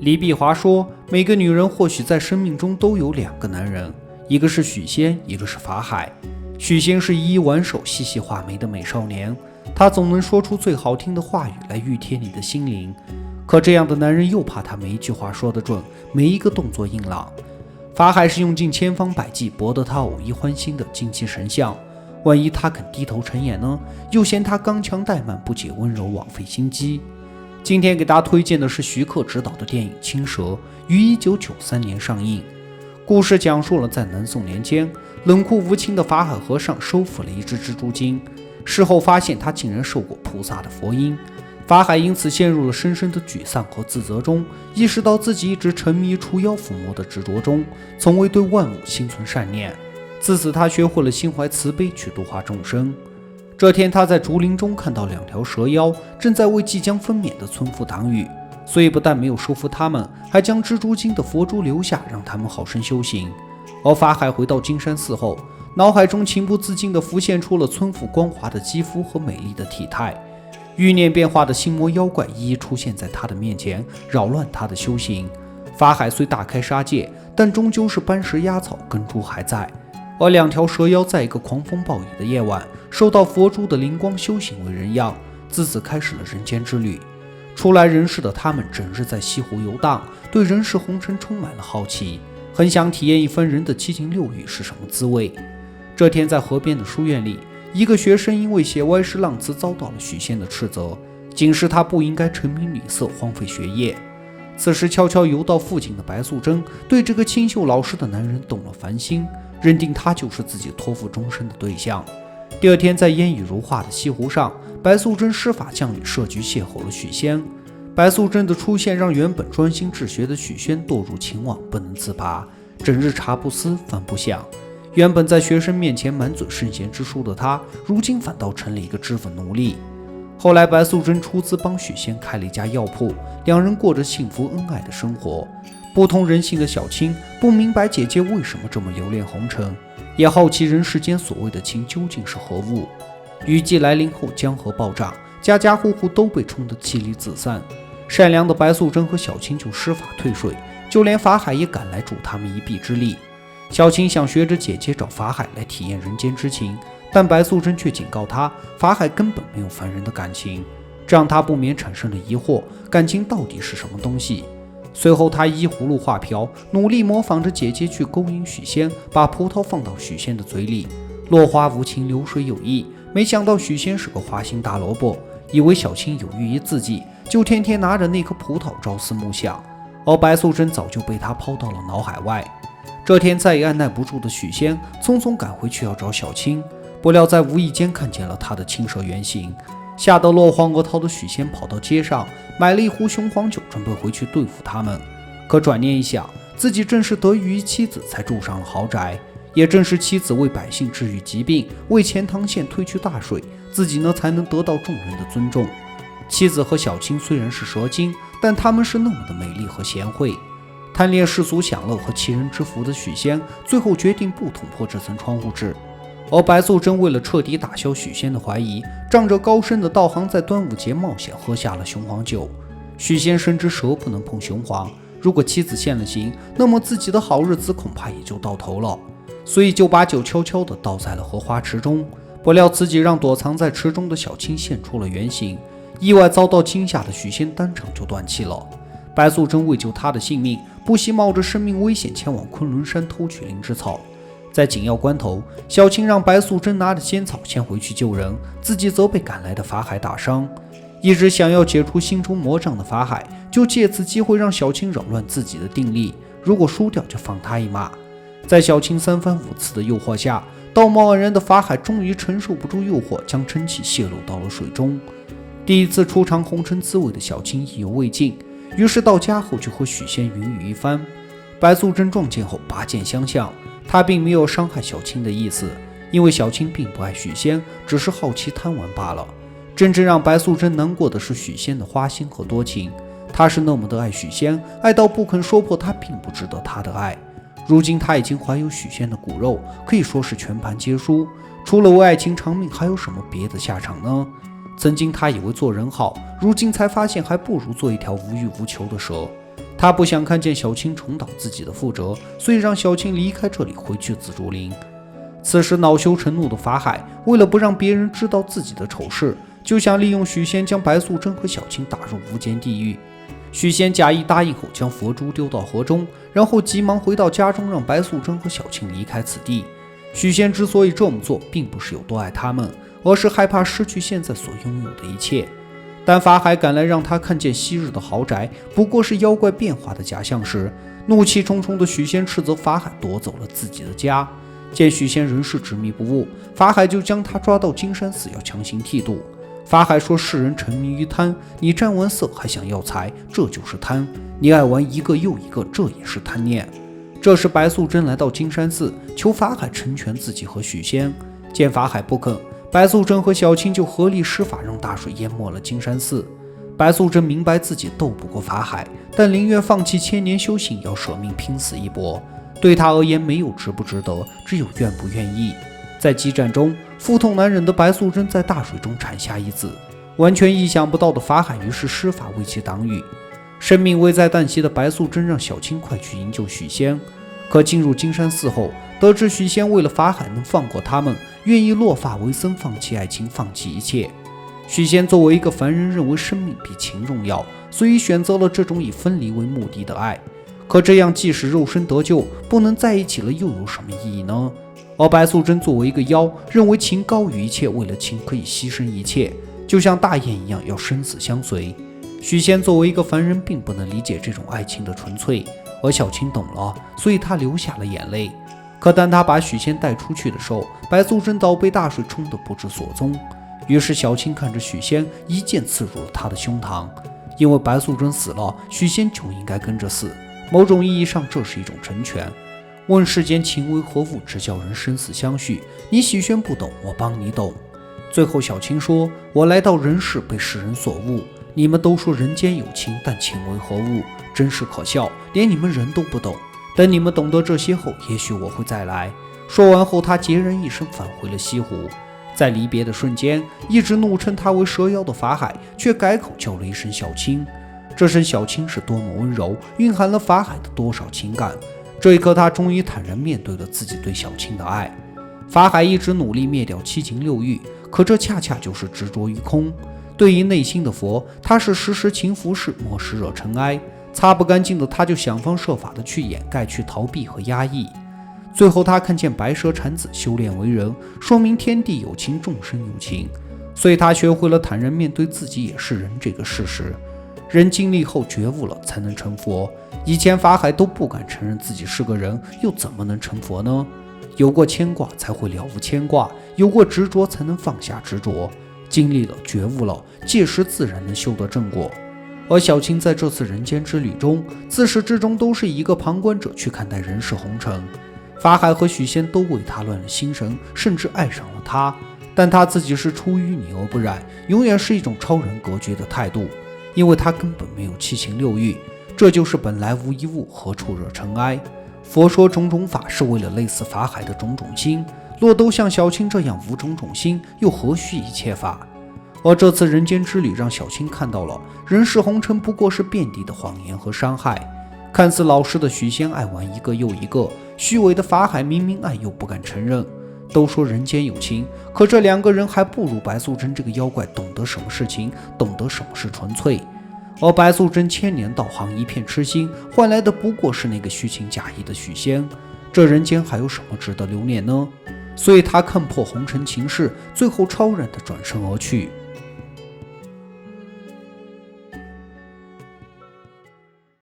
李碧华说，每个女人或许在生命中都有两个男人，一个是许仙，一个是法海。许仙是一挽手、细细画眉的美少年，他总能说出最好听的话语来熨贴你的心灵。可这样的男人又怕他每一句话说得准，每一个动作硬朗。法海是用尽千方百计博得他偶一欢心的精气神像，万一他肯低头沉眼呢？又嫌他刚强怠慢，不解温柔，枉费心机。今天给大家推荐的是徐克执导的电影《青蛇》，于1993年上映。故事讲述了在南宋年间，冷酷无情的法海和尚收服了一只蜘蛛精，事后发现他竟然受过菩萨的佛音。法海因此陷入了深深的沮丧和自责中，意识到自己一直沉迷除妖伏魔的执着中，从未对万物心存善念。自此他学会了心怀慈悲去度化众生。这天他在竹林中看到两条蛇妖正在为即将分娩的村妇挡雨，所以不但没有收服他们，还将蜘蛛精的佛珠留下，让他们好生修行。而法海回到金山寺后，脑海中情不自禁地浮现出了村妇光滑的肌肤和美丽的体态，欲念变化的心魔妖怪一一出现在他的面前，扰乱他的修行。法海虽大开杀戒，但终究是搬石压草，根珠还在。而两条蛇妖在一个狂风暴雨的夜晚，受到佛珠的灵光，修行为人样，自此开始了人间之旅。初来人世的他们整日在西湖游荡，对人世红尘充满了好奇，很想体验一番人的七情六欲是什么滋味。这天在河边的书院里，一个学生因为写歪诗浪词遭到了许仙的斥责，警示他不应该沉迷女色，荒废学业。此时悄悄游到附近的白素贞对这个清秀老实的男人动了凡心，认定他就是自己托付终身的对象。第二天在烟雨如画的西湖上，白素贞施法降雨设局邂逅了许仙。白素贞的出现让原本专心治学的许仙堕入情网，不能自拔，整日茶不思饭不想。原本在学生面前满嘴圣贤之书的他，如今反倒成了一个脂粉奴隶。后来白素贞出资帮许仙开了一家药铺，两人过着幸福恩爱的生活。不通人性的小青不明白姐姐为什么这么留恋红尘，也好奇人世间所谓的情究竟是何物。雨季来临后，江河暴涨，家家户户都被冲得妻离子散。善良的白素贞和小青就施法退水，就连法海也赶来助他们一臂之力。小青想学着姐姐找法海来体验人间之情，但白素贞却警告他，法海根本没有凡人的感情，这让他不免产生了疑惑，感情到底是什么东西？随后他依葫芦画瓢，努力模仿着姐姐去勾引许仙，把葡萄放到许仙的嘴里。落花无情，流水有意，没想到许仙是个花心大萝卜，以为小青有寓意自己，就天天拿着那颗葡萄朝思暮想，而白素贞早就被他抛到了脑海外。这天再也按耐不住的许仙匆匆赶回去要找小青，不料在无意间看见了他的青蛇原型。吓得落荒而逃的许仙跑到街上买了一壶雄黄酒，准备回去对付他们。可转念一想，自己正是得益于妻子才住上了豪宅，也正是妻子为百姓治愈疾病，为钱塘县推去大水，自己呢才能得到众人的尊重。妻子和小青虽然是蛇精，但她们是那么的美丽和贤惠。贪恋世俗享乐和弃人之福的许仙，最后决定不捅破这层窗户纸。而白素贞为了彻底打消许仙的怀疑，仗着高深的道行，在端午节冒险喝下了雄黄酒。许仙深知蛇不能碰雄黄，如果妻子现了形，那么自己的好日子恐怕也就到头了，所以就把酒悄悄地倒在了荷花池中。不料此举让躲藏在池中的小青现出了原形，意外遭到惊吓的许仙当场就断气了。白素贞为救他的性命，不惜冒着生命危险前往昆仑山偷取灵芝草。在紧要关头，小青让白素贞拿着仙草先回去救人，自己则被赶来的法海打伤。一直想要解除心中魔障的法海，就借此机会让小青扰乱自己的定力，如果输掉就放他一马。在小青三番五次的诱惑下，道貌岸然的法海终于承受不住诱惑，将真气泄露到了水中。第一次初尝红尘滋味的小青意犹未尽，于是到家后就和许仙云雨一番。白素贞撞见后拔剑相向，他并没有伤害小青的意思，因为小青并不爱许仙，只是好奇贪玩罢了。真正让白素贞难过的是许仙的花心和多情，他是那么的爱许仙，爱到不肯说破他并不值得他的爱。如今他已经怀有许仙的骨肉，可以说是全盘皆输，除了为爱情偿命，还有什么别的下场呢？曾经他以为做人好，如今才发现还不如做一条无欲无求的蛇。他不想看见小青重蹈自己的覆辙，所以让小青离开这里，回去紫竹林。此时恼羞成怒的法海，为了不让别人知道自己的丑事，就想利用许仙将白素贞和小青打入无间地狱。许仙假意答应后，将佛珠丢到河中，然后急忙回到家中，让白素贞和小青离开此地。许仙之所以这么做，并不是有多爱他们，而是害怕失去现在所拥有的一切。但法海赶来让他看见昔日的豪宅不过是妖怪变化的假象时，怒气冲冲的许仙斥责法海夺走了自己的家。见许仙仍是执迷不悟，法海就将他抓到金山寺，要强行剃度。法海说：“世人沉迷于贪，你沾完色还想要财，这就是贪；你爱玩一个又一个，这也是贪念。”这时白素贞来到金山寺，求法海成全自己和许仙。见法海不肯，白素贞和小青就合力施法，让大水淹没了金山寺。白素贞明白自己斗不过法海，但宁愿放弃千年修行，要舍命拼死一搏。对他而言，没有值不值得，只有愿不愿意。在激战中，腹痛难忍的白素贞在大水中产下一子，完全意想不到的法海于是施法为其挡雨。生命危在旦夕的白素贞让小青快去营救许仙，可进入金山寺后，得知许仙为了法海能放过他们，愿意落发为僧，放弃爱情，放弃一切。许仙作为一个凡人，认为生命比情重要，所以选择了这种以分离为目的的爱。可这样即使肉身得救，不能在一起了，又有什么意义呢？而白素贞作为一个妖，认为情高于一切，为了情可以牺牲一切，就像大雁一样要生死相随。许仙作为一个凡人，并不能理解这种爱情的纯粹，而小青懂了，所以他流下了眼泪。可当他把许仙带出去的时候，白素贞早被大水冲得不知所踪。于是小青看着许仙，一剑刺入了他的胸膛。因为白素贞死了，许仙就应该跟着死。某种意义上，这是一种成全。问世间情为何物，只叫人生死相许。你许仙不懂，我帮你懂。最后小青说：“我来到人世，被世人所误。你们都说人间有情，但情为何物？真是可笑，连你们人都不懂。等你们懂得这些后，也许我会再来。”说完后，他孑然一身返回了西湖。在离别的瞬间，一直怒称他为蛇妖的法海，却改口叫了一声小青。这声小青是多么温柔，蕴含了法海的多少情感。这一刻，他终于坦然面对了自己对小青的爱。法海一直努力灭掉七情六欲，可这恰恰就是执着于空。对于内心的佛，他是时时勤拂拭，莫使惹尘埃。擦不干净的他，就想方设法的去掩盖，去逃避和压抑。最后他看见白蛇产子，修炼为人，说明天地有情，众生有情，所以他学会了坦然面对自己也是人这个事实。人经历后觉悟了，才能成佛。以前法海都不敢承认自己是个人，又怎么能成佛呢？有过牵挂才会了无牵挂，有过执着才能放下执着。经历了，觉悟了，届时自然能修得正果。而小青在这次人间之旅中，自始至终都是以一个旁观者去看待人世红尘。法海和许仙都为他乱了心神，甚至爱上了他，但他自己是出淤泥而不染，永远是一种超然隔绝的态度，因为他根本没有七情六欲。这就是本来无一物，何处惹尘埃。佛说种种法是为了类似法海的种种心，若都像小青这样无种种心，又何须一切法？而这次人间之旅让小青看到了人世红尘不过是遍地的谎言和伤害。看似老实的许仙爱玩一个又一个，虚伪的法海明明爱又不敢承认。都说人间有情，可这两个人还不如白素贞这个妖怪懂得什么是情，懂得什么是纯粹。而白素贞千年道行，一片痴心，换来的不过是那个虚情假意的许仙。这人间还有什么值得留恋呢？所以他看破红尘情事，最后超然地转身而去。